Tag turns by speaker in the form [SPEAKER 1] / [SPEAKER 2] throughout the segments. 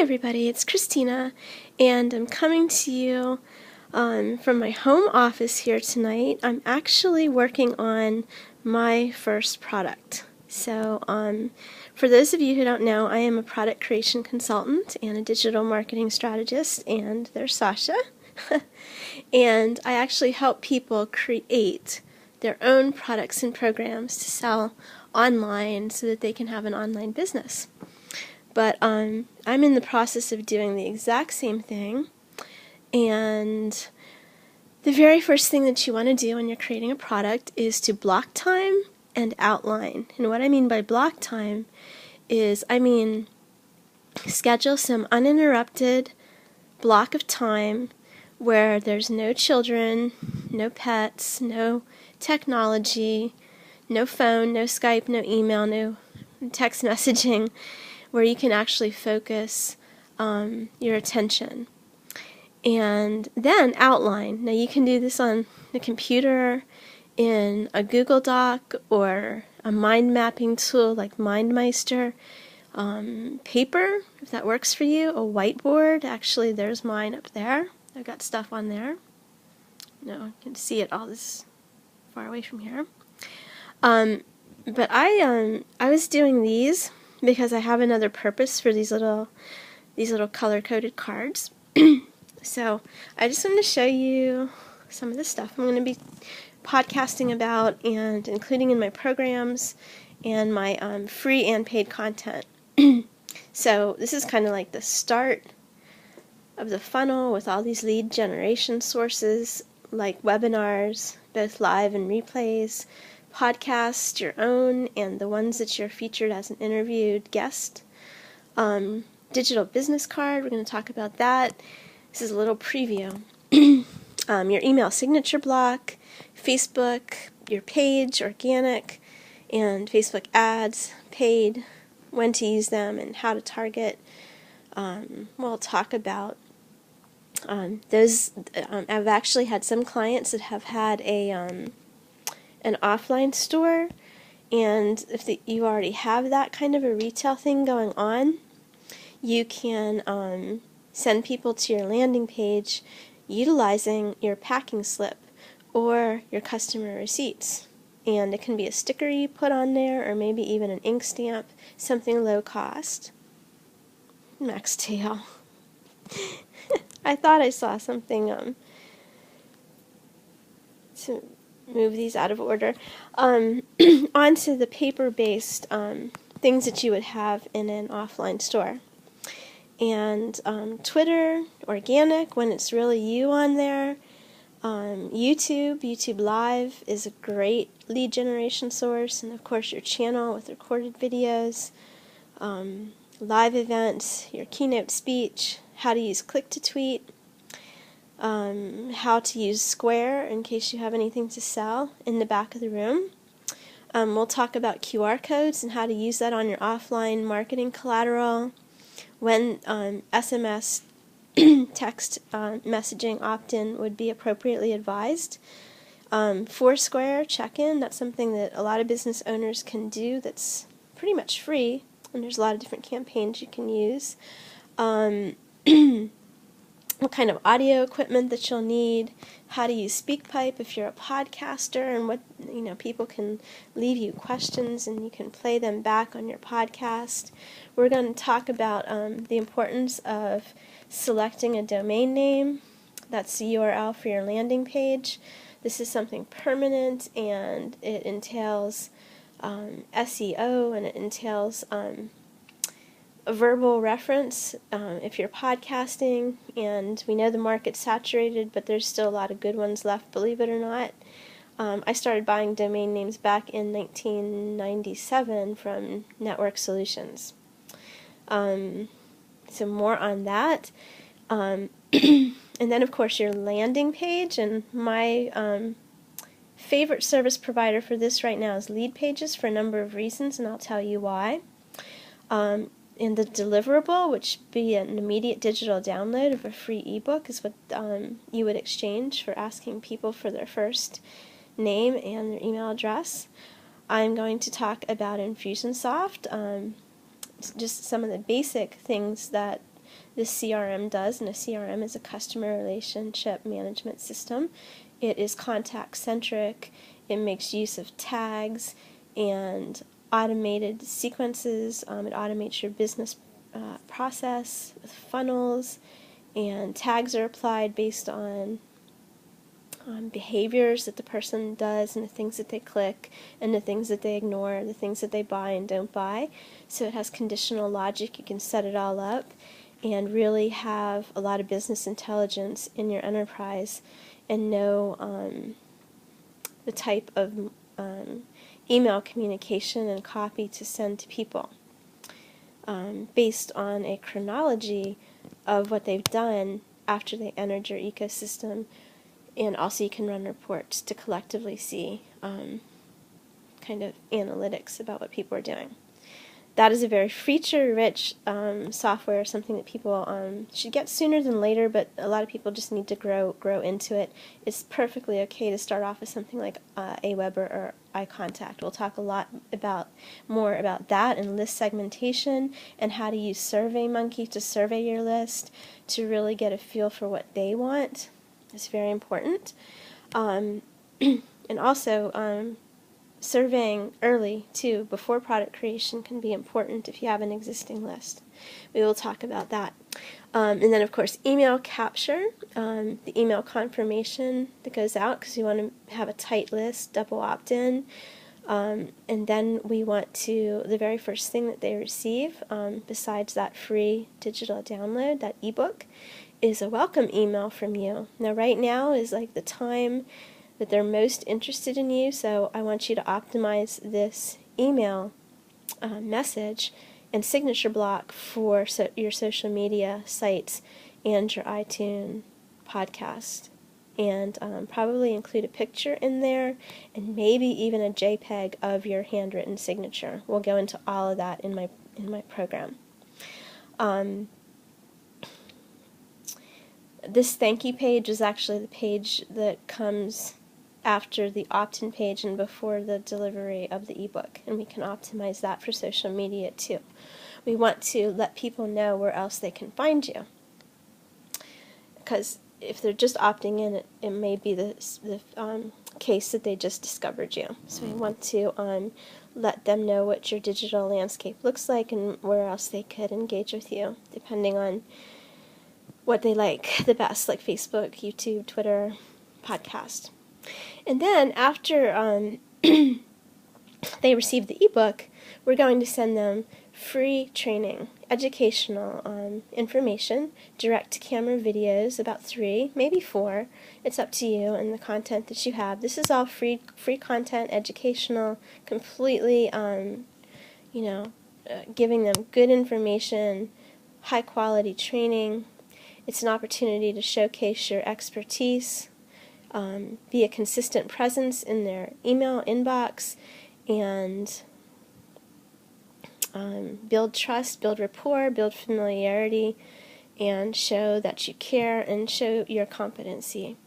[SPEAKER 1] everybody, it's Christina, and I'm coming to you from my home office here tonight. I'm actually working on my first product. So for those of you who don't know, I am a product creation consultant and a digital marketing strategist, and there's Sasha. And I actually help people create their own products and programs to sell online so that they can have an online business. But I'm in the process of doing the exact same thing, and the very first thing that you want to do when you're creating a product is to block time and outline. And what I mean by block time is, schedule some uninterrupted block of time where there's no children, no pets, no technology, no phone, no Skype, no email, no text messaging, where you can actually focus your attention. And then outline. Now you can do this on the computer, in a Google Doc, or a mind mapping tool like MindMeister. Paper, if that works for you. A whiteboard. Actually, there's mine up there. I've got stuff on there. No, you can see it all this far away from here. But I was doing these because I have another purpose for these little color-coded cards. So I just wanted to show you some of the stuff I'm going to be podcasting about and including in my programs and my free and paid content. So this is kind of like the start of the funnel with all these lead generation sources like webinars, both live and replays, podcasts, your own, and the ones that you're featured as an interviewed guest. Digital business card, we're going to talk about that. This is a little preview. Your email signature block, Facebook, your page, organic, and Facebook ads, paid, when to use them, and how to target. We'll talk about those. I've actually had some clients that have had an offline store, and if you already have that kind of a retail thing going on, you can send people to your landing page utilizing your packing slip or your customer receipts. And it can be a sticker you put on there, or maybe even an ink stamp, something low cost. Max tail. I thought I saw something to move these out of order. Onto the paper-based things that you would have in an offline store. And Twitter, organic, when it's really you on there. YouTube Live is a great lead generation source. And of course your channel with recorded videos. Live events, your keynote speech, how to use click-to-tweet, how to use Square in case you have anything to sell in the back of the room. We'll talk about QR codes and how to use that on your offline marketing collateral, when SMS text messaging opt-in would be appropriately advised. Foursquare check-in, that's something that a lot of business owners can do that's pretty much free, and there's a lot of different campaigns you can use. What kind of audio equipment that you'll need, how to use SpeakPipe if you're a podcaster, and what people can leave you questions and you can play them back on your podcast. We're going to talk about the importance of selecting a domain name. That's the URL for your landing page. This is something permanent, and it entails SEO, and it entails a verbal reference if you're podcasting, and we know the market's saturated, but there's still a lot of good ones left, believe it or not. I started buying domain names back in 1997 from Network Solutions. So more on that. And then, of course, your landing page, and my favorite service provider for this right now is Leadpages for a number of reasons, and I'll tell you why. And the deliverable, which would be an immediate digital download of a free ebook, is what you would exchange for asking people for their first name and their email address. I'm going to talk about Infusionsoft, just some of the basic things that the CRM does, and a CRM is a customer relationship management system. It is contact-centric. It makes use of tags and automated sequences. It automates your business process with funnels, and tags are applied based on behaviors that the person does and the things that they click and the things that they ignore, the things that they buy and don't buy. So it has conditional logic. You can set it all up and really have a lot of business intelligence in your enterprise and know the type of email communication and copy to send to people based on a chronology of what they've done after they entered your ecosystem. And also you can run reports to collectively see kind of analytics about what people are doing. That is a very feature-rich software, something that people should get sooner than later, but a lot of people just need to grow into it. It's perfectly okay to start off with something like Aweber or iContact. We'll talk a lot more about that and list segmentation and how to use SurveyMonkey to survey your list to really get a feel for what they want. It's very important. And also, surveying early, too, before product creation can be important if you have an existing list. We will talk about that. And then, of course, email capture, the email confirmation that goes out because you want to have a tight list, double opt-in. And then we want to, the very first thing that they receive, besides that free digital download, that ebook, is a welcome email from you. Now, right now is like the time that they're most interested in you, so I want you to optimize this email message and signature block for your social media sites and your iTunes podcast. And probably include a picture in there and maybe even a JPEG of your handwritten signature. We'll go into all of that in my program. This thank you page is actually the page that comes after the opt-in page and before the delivery of the ebook, and we can optimize that for social media too. We want to let people know where else they can find you, because if they're just opting in, it may be the case that they just discovered you. So we want to let them know what your digital landscape looks like and where else they could engage with you, depending on what they like the best, like Facebook, YouTube, Twitter, podcast. And then after they receive the ebook, we're going to send them free training, educational information, direct-to-camera videos, about 3, maybe 4. It's up to you and the content that you have. This is all free content, educational, completely, giving them good information, high-quality training. It's an opportunity to showcase your expertise, be a consistent presence in their email inbox, and build trust, build rapport, build familiarity, and show that you care and show your competency.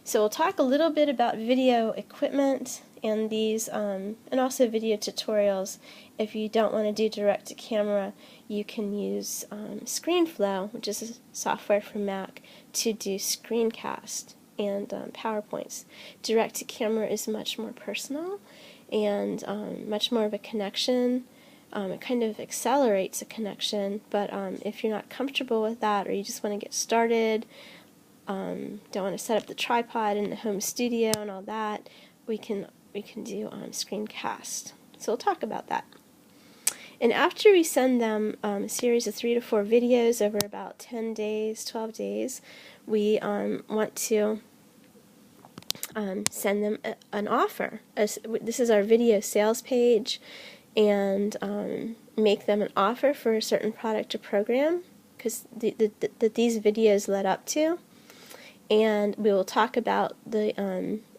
[SPEAKER 1] So we'll talk a little bit about video equipment and these, and also video tutorials. If you don't want to do direct-to-camera, you can use ScreenFlow, which is a software for Mac, to do screencast and PowerPoints. Direct-to-camera is much more personal and much more of a connection. It kind of accelerates a connection, but if you're not comfortable with that, or you just want to get started, don't want to set up the tripod in the home studio and all that, we can do screencast. So we'll talk about that. And after we send them a series of 3 to 4 videos over about 10 days, 12 days, we want to send them an offer. This is our video sales page, and make them an offer for a certain product or program, because that these videos led up to. And we will talk about the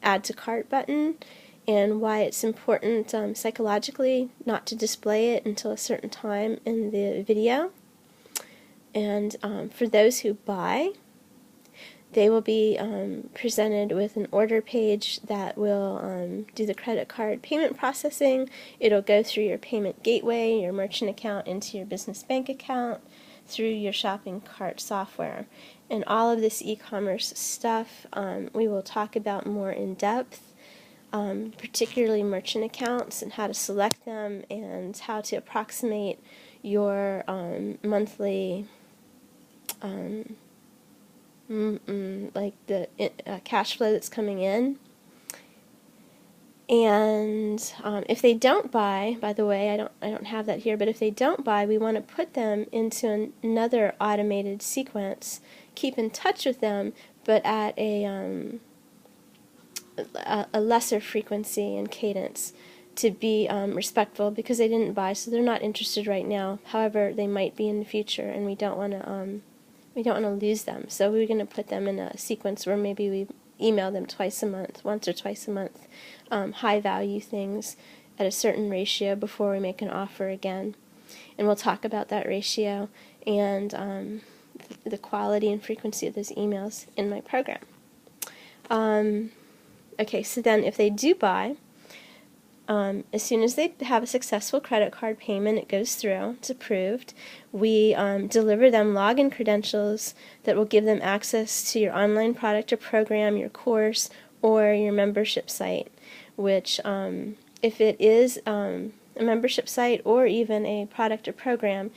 [SPEAKER 1] add to cart button and why it's important psychologically not to display it until a certain time in the video. And for those who buy, they will be presented with an order page that will do the credit card payment processing. It'll go through your payment gateway, your merchant account, into your business bank account, through your shopping cart software. And all of this e-commerce stuff we will talk about more in depth, particularly merchant accounts and how to select them and how to approximate your monthly like the cash flow that's coming in. And if they don't buy, by the way, I don't have that here, but if they don't buy, we want to put them into another automated sequence, keep in touch with them, but at a lesser frequency and cadence, to be respectful, because they didn't buy, so they're not interested right now. However, they might be in the future, and we don't want to lose them. So we're going to put them in a sequence where maybe we email them twice a month, once or twice a month, high value things at a certain ratio before we make an offer again. And we'll talk about that ratio and the quality and frequency of those emails in my program. Okay, so then if they do buy, as soon as they have a successful credit card payment, it goes through, it's approved, we deliver them login credentials that will give them access to your online product or program, your course, or your membership site, which if it is a membership site or even a product or program,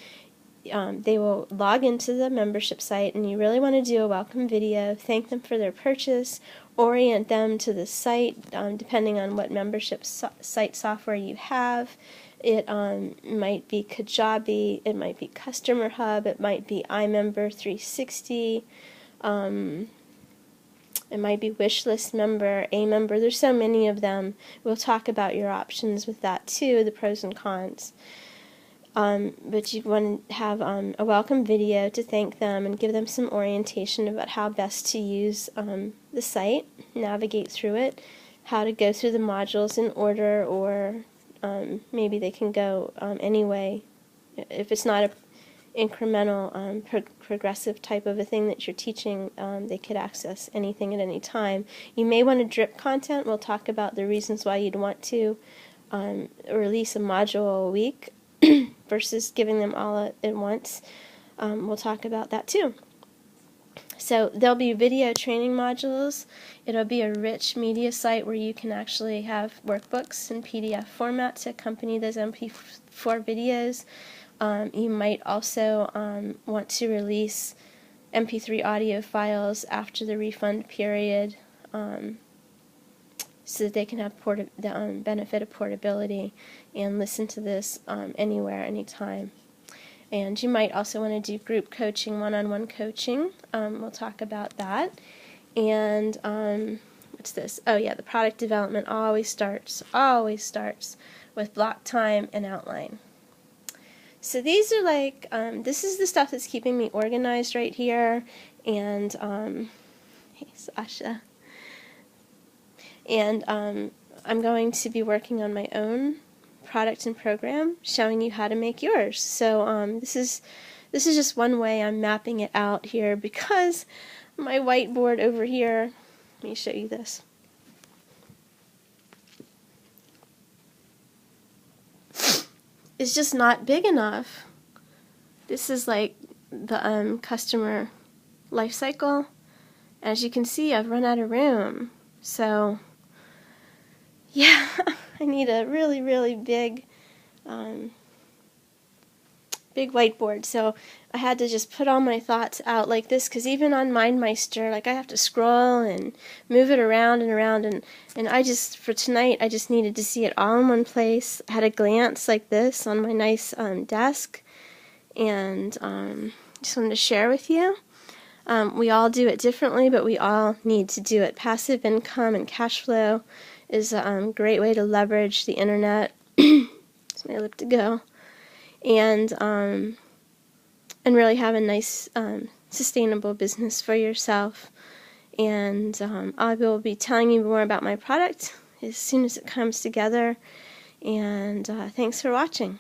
[SPEAKER 1] they will log into the membership site, and you really want to do a welcome video, thank them for their purchase, orient them to the site depending on what membership site software you have. It might be Kajabi, it might be Customer Hub, it might be iMember 360, it might be Wishlist Member, A-Member. There's so many of them. We'll talk about your options with that too, the pros and cons. But you want to have a welcome video to thank them and give them some orientation about how best to use the site, navigate through it, how to go through the modules in order, or maybe they can go anyway. If it's not an incremental, progressive type of a thing that you're teaching, they could access anything at any time. You may want to drip content. We'll talk about the reasons why you'd want to release a module a week versus giving them all at once. We'll talk about that too. So there'll be video training modules. It'll be a rich media site where you can actually have workbooks in PDF format to accompany those MP4 videos. You might also want to release MP3 audio files after the refund period, so that they can have the benefit of portability and listen to this anywhere, anytime. And you might also want to do group coaching, one-on-one coaching. We'll talk about that. And what's this? Oh yeah, the product development always starts with block time and outline. So these are like, this is the stuff that's keeping me organized right here. And, hey Sasha. And I'm going to be working on my own product and program, showing you how to make yours. So this is just one way I'm mapping it out here, because my whiteboard over here, let me show you this. It's just not big enough. This is like the customer life cycle. As you can see, I've run out of room. So yeah, I need a really, really big big whiteboard. So I had to just put all my thoughts out like this, because even on MindMeister, like I have to scroll and move it around and around, and I just, for tonight, I just needed to see it all in one place. I had a glance like this on my nice desk, and just wanted to share with you. We all do it differently, but we all need to do it. Passive income and cash flow is a great way to leverage the internet. It's my lip to go. And really have a nice, sustainable business for yourself. And I will be telling you more about my product as soon as it comes together. And thanks for watching.